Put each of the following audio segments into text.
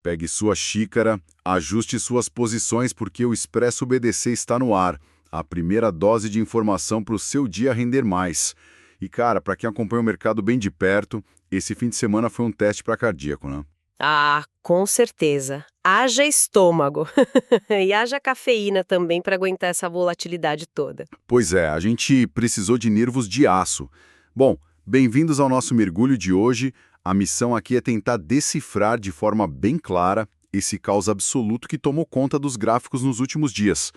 Pegue sua xícara, ajuste suas posições porque o Expresso BDC está no ar. A primeira dose de informação para o seu dia render mais. E, cara, para quem acompanha o mercado bem de perto, esse fim de semana foi um teste para cardíaco, né? Ah, com certeza. Haja estômago. E haja cafeína também para aguentar essa volatilidade toda. Pois é, a gente precisou de nervos de aço. Bom, bem-vindos ao nosso mergulho de hoje. A missão aqui é tentar decifrar de forma bem clara esse caos absoluto que tomou conta dos gráficos nos últimos dias.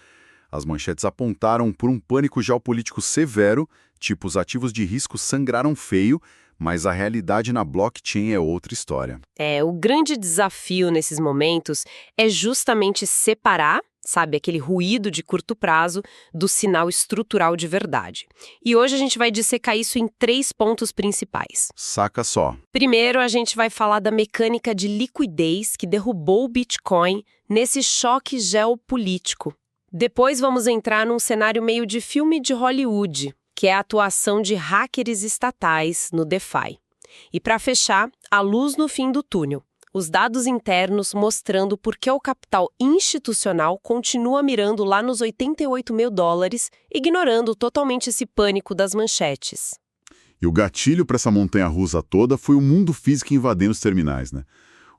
As manchetes apontaram por um pânico geopolítico severo, tipo os ativos de risco sangraram feio, mas a realidade na blockchain é outra história. O grande desafio nesses momentos é justamente separar, sabe, aquele ruído de curto prazo do sinal estrutural de verdade. E hoje a gente vai dissecar isso em 3 pontos principais. Saca só. Primeiro, a gente vai falar da mecânica de liquidez que derrubou o Bitcoin nesse choque geopolítico. Depois vamos entrar num cenário meio de filme de Hollywood, que é a atuação de hackers estatais no DeFi. E para fechar, a luz no fim do túnel. Os dados internos mostrando por que o capital institucional continua mirando lá nos 88 mil dólares, ignorando totalmente esse pânico das manchetes. E o gatilho para essa montanha-russa toda foi o mundo físico invadindo os terminais, né?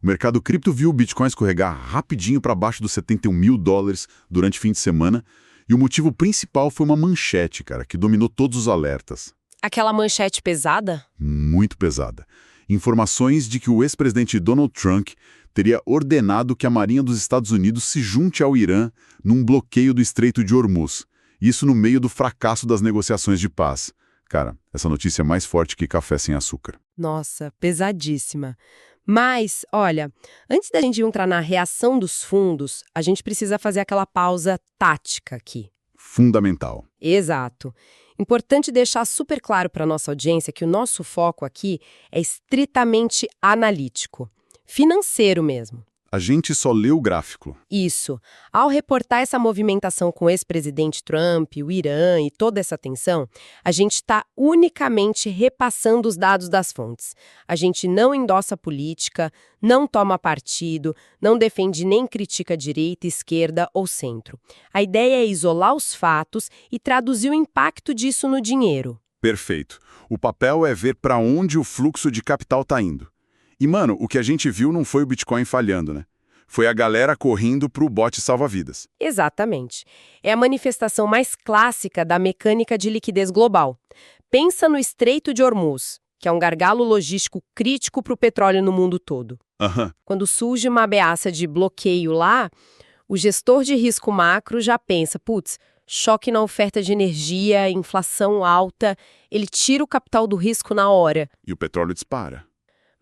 O mercado cripto viu o Bitcoin escorregar rapidinho para baixo dos 71 mil dólares durante o fim de semana, e o motivo principal foi uma manchete, cara, que dominou todos os alertas. Aquela manchete pesada? Muito pesada. Informações de que o ex-presidente Donald Trump teria ordenado que a Marinha dos Estados Unidos se junte ao Irã num bloqueio do Estreito de Hormuz. Isso no meio do fracasso das negociações de paz. Cara, essa notícia é mais forte que café sem açúcar. Nossa, pesadíssima. Mas, olha, antes da gente entrar na reação dos fundos, a gente precisa fazer aquela pausa tática aqui. Fundamental. Exato. Importante deixar super claro para a nossa audiência que o nosso foco aqui é estritamente analítico, financeiro mesmo. A gente só lê o gráfico. Isso. Ao reportar essa movimentação com o ex-presidente Trump, o Irã e toda essa tensão, a gente está unicamente repassando os dados das fontes. A gente não endossa política, não toma partido, não defende nem critica direita, esquerda ou centro. A ideia é isolar os fatos e traduzir o impacto disso no dinheiro. Perfeito. O papel é ver para onde o fluxo de capital está indo. E, mano, o que a gente viu não foi o Bitcoin falhando, né? Foi a galera correndo pro bote salva-vidas. Exatamente. É a manifestação mais clássica da mecânica de liquidez global. Pensa no Estreito de Hormuz, que é um gargalo logístico crítico para o petróleo no mundo todo. Quando surge uma ameaça de bloqueio lá, o gestor de risco macro já pensa, putz, choque na oferta de energia, inflação alta, ele tira o capital do risco na hora. E o petróleo dispara.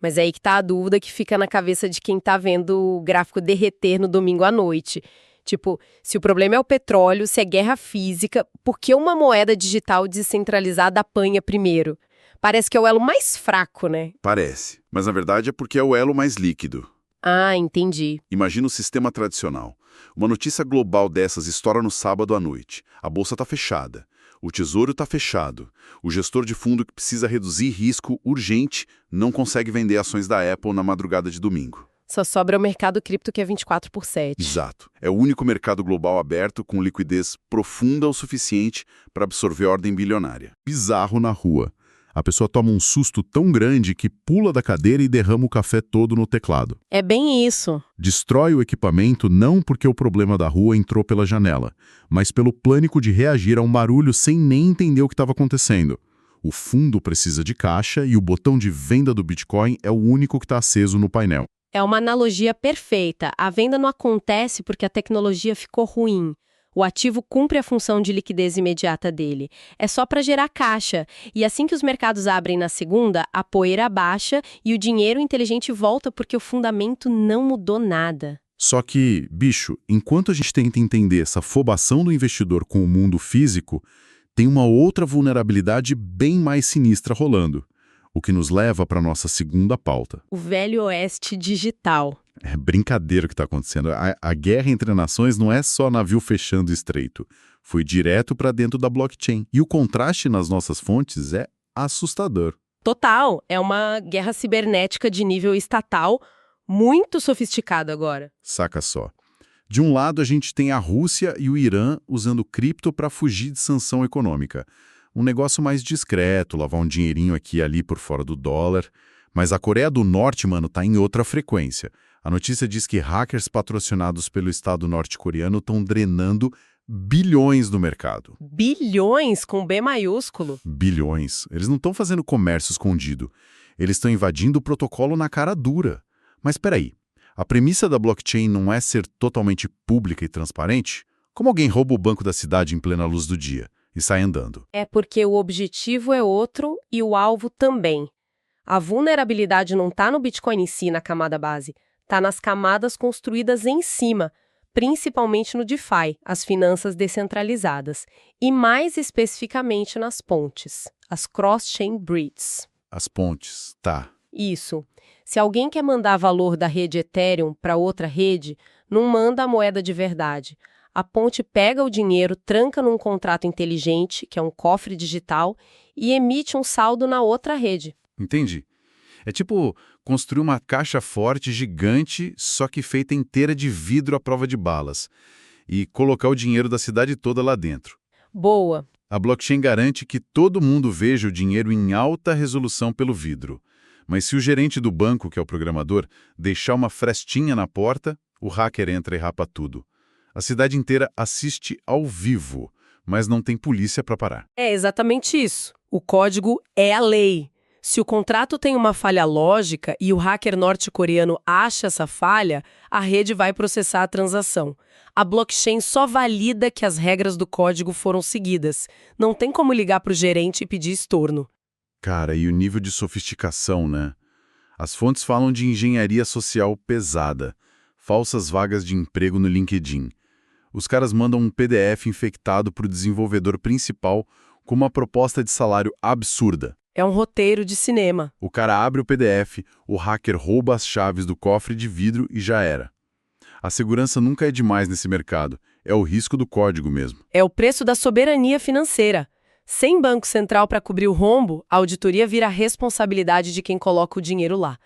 Mas é aí que está a dúvida que fica na cabeça de quem está vendo o gráfico derreter no domingo à noite. Tipo, se o problema é o petróleo, se é guerra física, por que uma moeda digital descentralizada apanha primeiro? Parece que é o elo mais fraco, né? Parece. Mas na verdade é porque é o elo mais líquido. Ah, entendi. Imagina o sistema tradicional. Uma notícia global dessas estoura no sábado à noite. A bolsa está fechada. O tesouro está fechado. O gestor de fundo que precisa reduzir risco urgente não consegue vender ações da Apple na madrugada de domingo. Só sobra o mercado cripto que é 24/7. Exato. É o único mercado global aberto com liquidez profunda o suficiente para absorver a ordem bilionária. Bizarro na rua. A pessoa toma um susto tão grande que pula da cadeira e derrama o café todo no teclado. É bem isso. Destrói o equipamento não porque o problema da rua entrou pela janela, mas pelo pânico de reagir a um barulho sem nem entender o que estava acontecendo. O fundo precisa de caixa e o botão de venda do Bitcoin é o único que está aceso no painel. É uma analogia perfeita. A venda não acontece porque a tecnologia ficou ruim. O ativo cumpre a função de liquidez imediata dele. É só para gerar caixa. E assim que os mercados abrem na segunda, a poeira baixa e o dinheiro inteligente volta porque o fundamento não mudou nada. Só que, bicho, enquanto a gente tenta entender essa afobação do investidor com o mundo físico, tem uma outra vulnerabilidade bem mais sinistra rolando. O que nos leva para nossa segunda pauta. O velho oeste digital. É brincadeira o que está acontecendo. A guerra entre nações não é só navio fechando estreito. Foi direto para dentro da blockchain. E o contraste nas nossas fontes é assustador. Total. É uma guerra cibernética de nível estatal Muito sofisticado agora. Saca só. De um lado, a gente tem a Rússia e o Irã usando cripto para fugir de sanção econômica. Um negócio mais discreto, lavar um dinheirinho aqui e ali por fora do dólar. Mas a Coreia do Norte, mano, tá em outra frequência. A notícia diz que hackers patrocinados pelo Estado norte-coreano estão drenando bilhões do mercado. Bilhões com B maiúsculo. Bilhões. Eles não estão fazendo comércio escondido. Eles estão invadindo o protocolo na cara dura. Mas peraí, a premissa da blockchain não é ser totalmente pública e transparente? Como alguém rouba o banco da cidade em plena luz do dia e sai andando? É porque o objetivo é outro e o alvo também. A vulnerabilidade não está no Bitcoin em si, na camada base. Está nas camadas construídas em cima, principalmente no DeFi, as finanças descentralizadas, e mais especificamente nas pontes, as cross-chain bridges. As pontes, tá. Isso. Se alguém quer mandar valor da rede Ethereum para outra rede, não manda a moeda de verdade. A ponte pega o dinheiro, tranca num contrato inteligente, que é um cofre digital, e emite um saldo na outra rede. Entendi. É tipo construir uma caixa forte gigante, só que feita inteira de vidro à prova de balas, e colocar o dinheiro da cidade toda lá dentro. Boa. A blockchain garante que todo mundo veja o dinheiro em alta resolução pelo vidro. Mas se o gerente do banco, que é o programador, deixar uma frestinha na porta, o hacker entra e rapa tudo. A cidade inteira assiste ao vivo, mas não tem polícia para parar. É exatamente isso. O código é a lei. Se o contrato tem uma falha lógica e o hacker norte-coreano acha essa falha, a rede vai processar a transação. A blockchain só valida que as regras do código foram seguidas. Não tem como ligar para o gerente e pedir estorno. Cara, e o nível de sofisticação, né? As fontes falam de engenharia social pesada, falsas vagas de emprego no LinkedIn. Os caras mandam um PDF infectado para o desenvolvedor principal com uma proposta de salário absurda. É um roteiro de cinema. O cara abre o PDF, o hacker rouba as chaves do cofre de vidro e já era. A segurança nunca é demais nesse mercado, é o risco do código mesmo. É o preço da soberania financeira. Sem banco central para cobrir o rombo, a auditoria vira a responsabilidade de quem coloca o dinheiro lá.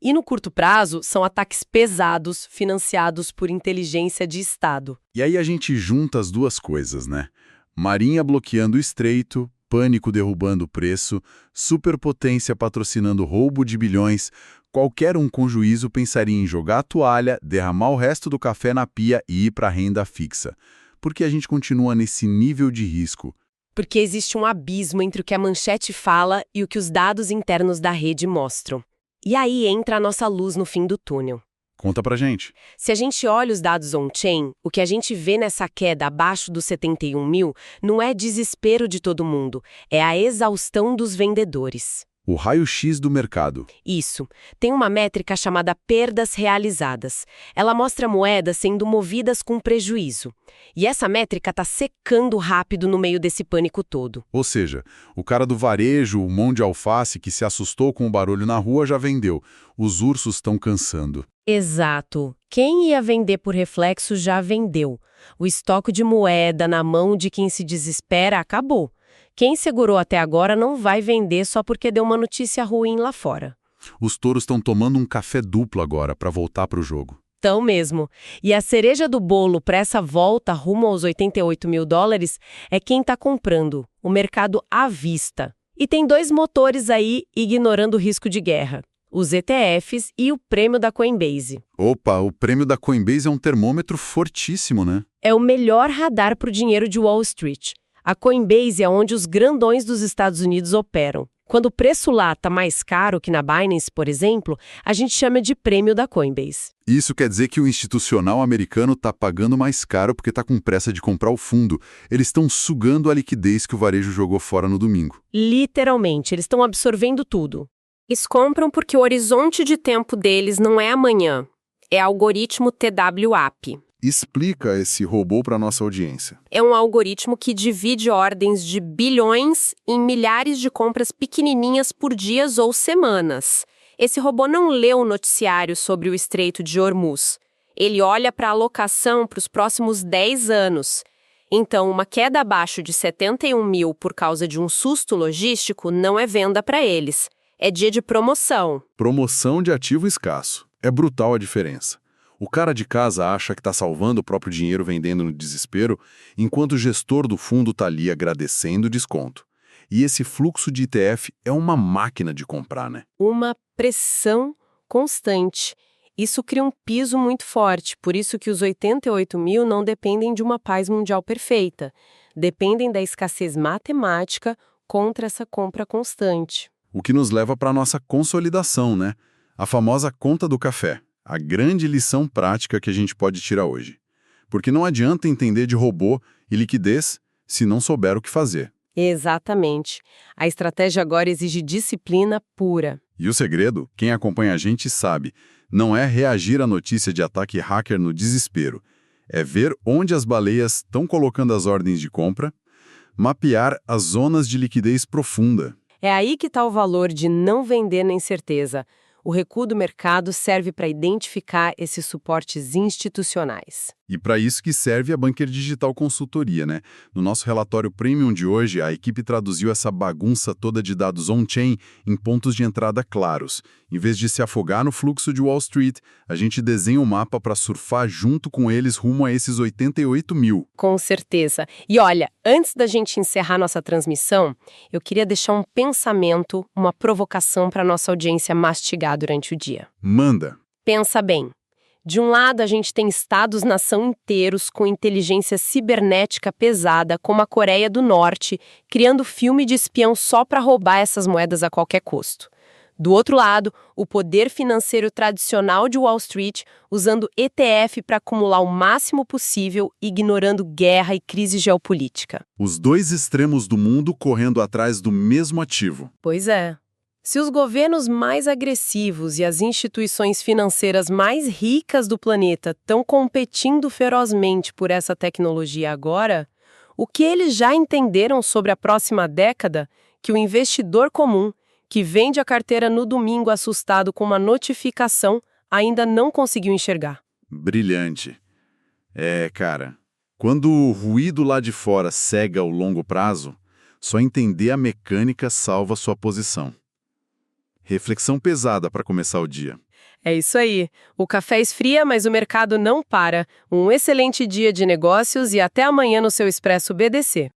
E no curto prazo, são ataques pesados, financiados por inteligência de Estado. E aí a gente junta as duas coisas, né? Marinha bloqueando o estreito, pânico derrubando o preço, superpotência patrocinando roubo de bilhões. Qualquer um com juízo pensaria em jogar a toalha, derramar o resto do café na pia e ir para a renda fixa. Por que a gente continua nesse nível de risco? Porque existe um abismo entre o que a manchete fala e o que os dados internos da rede mostram. E aí entra a nossa luz no fim do túnel. Conta pra gente. Se a gente olha os dados on-chain, o que a gente vê nessa queda abaixo dos 71 mil não é desespero de todo mundo, é a exaustão dos vendedores. O raio-x do mercado. Isso. Tem uma métrica chamada perdas realizadas. Ela mostra moedas sendo movidas com prejuízo. E essa métrica está secando rápido no meio desse pânico todo. Ou seja, o cara do varejo, o mão de alface que se assustou com o barulho na rua já vendeu. Os ursos estão cansando. Exato. Quem ia vender por reflexo já vendeu. O estoque de moeda na mão de quem se desespera acabou. Quem segurou até agora não vai vender só porque deu uma notícia ruim lá fora. Os touros estão tomando um café duplo agora para voltar para o jogo. Tão mesmo. E a cereja do bolo para essa volta rumo aos 88 mil dólares é quem está comprando, o mercado à vista. E tem dois motores aí ignorando o risco de guerra. Os ETFs e o prêmio da Coinbase. Opa, o prêmio da Coinbase é um termômetro fortíssimo, né? É o melhor radar para o dinheiro de Wall Street. A Coinbase é onde os grandões dos Estados Unidos operam. Quando o preço lá está mais caro que na Binance, por exemplo, a gente chama de prêmio da Coinbase. Isso quer dizer que o institucional americano está pagando mais caro porque está com pressa de comprar o fundo. Eles estão sugando a liquidez que o varejo jogou fora no domingo. Literalmente, eles estão absorvendo tudo. Eles compram porque o horizonte de tempo deles não é amanhã, é algoritmo TWAP. Explica esse robô para nossa audiência. É um algoritmo que divide ordens de bilhões em milhares de compras pequenininhas por dias ou semanas. Esse robô não lê o noticiário sobre o Estreito de Hormuz. Ele olha para a alocação para os próximos 10 anos. Então, uma queda abaixo de 71 mil por causa de um susto logístico não é venda para eles. É dia de promoção. Promoção de ativo escasso. É brutal a diferença. O cara de casa acha que está salvando o próprio dinheiro vendendo no desespero, enquanto o gestor do fundo está ali agradecendo o desconto. E esse fluxo de ETF é uma máquina de comprar, né? Uma pressão constante. Isso cria um piso muito forte, por isso que os 88 mil não dependem de uma paz mundial perfeita. Dependem da escassez matemática contra essa compra constante. O que nos leva para a nossa consolidação, né? A famosa conta do café. A grande lição prática que a gente pode tirar hoje. Porque não adianta entender de robô e liquidez se não souber o que fazer. Exatamente. A estratégia agora exige disciplina pura. E o segredo, quem acompanha a gente sabe, não é reagir à notícia de ataque hacker no desespero. É ver onde as baleias estão colocando as ordens de compra, mapear as zonas de liquidez profunda. É aí que está o valor de não vender na incerteza. O recuo do mercado serve para identificar esses suportes institucionais. E para isso que serve a Bunker Digital Consultoria, né? No nosso relatório Premium de hoje, a equipe traduziu essa bagunça toda de dados on-chain em pontos de entrada claros. Em vez de se afogar no fluxo de Wall Street, a gente desenha um mapa para surfar junto com eles rumo a esses 88 mil. Com certeza. E olha, antes da gente encerrar nossa transmissão, eu queria deixar um pensamento, uma provocação para nossa audiência mastigar durante o dia. Manda! Pensa bem. De um lado, a gente tem estados-nação inteiros com inteligência cibernética pesada, como a Coreia do Norte, criando filme de espião só para roubar essas moedas a qualquer custo. Do outro lado, o poder financeiro tradicional de Wall Street, usando ETF para acumular o máximo possível, ignorando guerra e crise geopolítica. Os dois extremos do mundo correndo atrás do mesmo ativo. Pois é. Se os governos mais agressivos e as instituições financeiras mais ricas do planeta estão competindo ferozmente por essa tecnologia agora, o que eles já entenderam sobre a próxima década que o investidor comum, que vende a carteira no domingo assustado com uma notificação, ainda não conseguiu enxergar? Brilhante. Cara, quando o ruído lá de fora cega o longo prazo, só entender a mecânica salva sua posição. Reflexão pesada para começar o dia. É isso aí. O café esfria, mas o mercado não para. Um excelente dia de negócios e até amanhã no seu Expresso BDC.